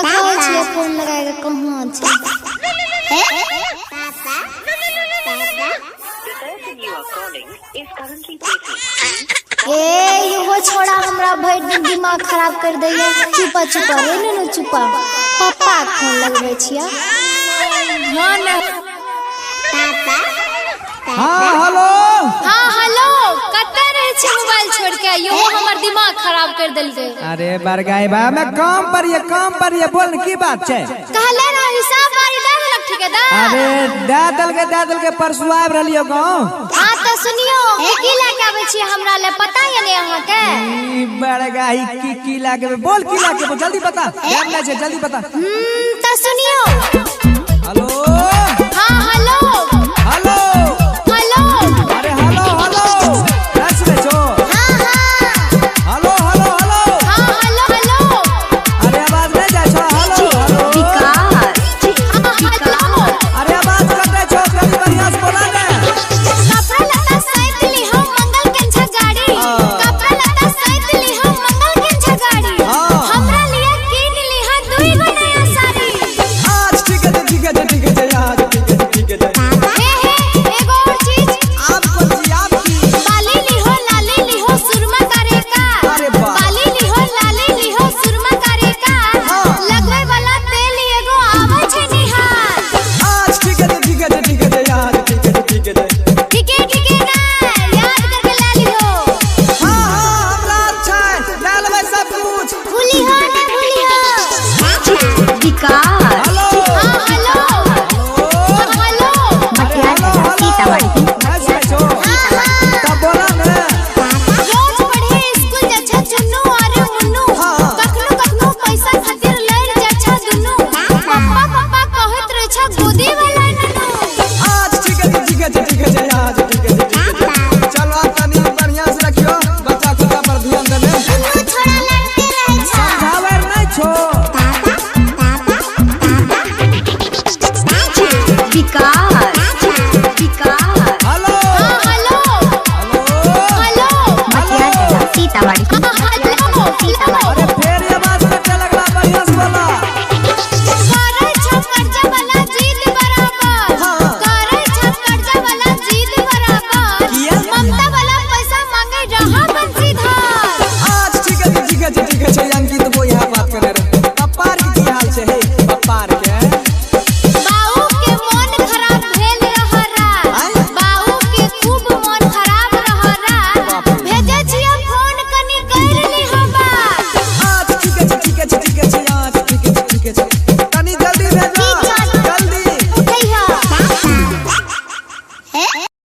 देखो छिए फोन लगा के कहां छै ए यो छोड़ा हमरा भर दिन दिमाग खराब कर दैया। चुपा चुपा रे नु चुपा पापा फोन लगबै छिया। हां ना हां हेलो कत्ते रहे छी मोबाइल छोड़ के यो हमर दिमाग खराब कर देलकै। अरे बरगाई बा मैं काम पर ये बोल की बात छै। कहले ना हिसाब बारी दे देलक ठेकेदार। अरे दे दल के परसू आब रहलियो गांव। हां त सुनियो की लेके आबै छी हमरा ले पता य ने अहाँ के। ई बरगाई की लागे बोल की लागे जल्दी बता टाइम नै छै जल्दी बता। त सुनियो हेलो हां हेलो हेलो हेलो अरे हेलो दस में छो। हां हेलो हां हेलो अरे आवाज नहीं जाय छो। हेलो अरे आवाज कटे छो जल्दी बढ़िया से बोला ने। कपड़ा लता सहित ली हम मंगल केंछा गाड़ी। कपड़ा लता सहित ली हम मंगल केंछा गाड़ी। हमरा लिए कीन ली हां दुई गो नया साड़ी। आज ठीक है यार ठीक है हे एगो और चीज आपको जी आपकी बाली ली हो लाली ली हो सुरमा करे का। अरे वाह। बाली ली हो लाली ली हो सुरमा करे का। लगवे वाला तेल एगो आवे छै निहार। आज ठीक है यार ठीक है ठीक है ना याद करके ला लियो। हां हमरा अच्छा है ले लेबै सब कुछ। भूली हो ना भूली हो। विकास हेलो हां हेलो हेलो दस में छो। तब बोला ने रोज पढ़े स्कूल जा चुन्नू अरे मुन्नू। कखनो पैसा खातिर लड़ जा छ दुन्नू। पापा कहत रहे छ गोदी वाला नन्नू। आज ठीक है यार ठीक है चलो आप तनी बढ़िया से रखियो बच्चा खुदा पर ध्यान देबे। दुन्नू छोड़ा लड़ते रहे छ। समझावर नहीं छो। विकास हेलो हां हेलो हेलो हेलो सीतामढ़ी हां हेलो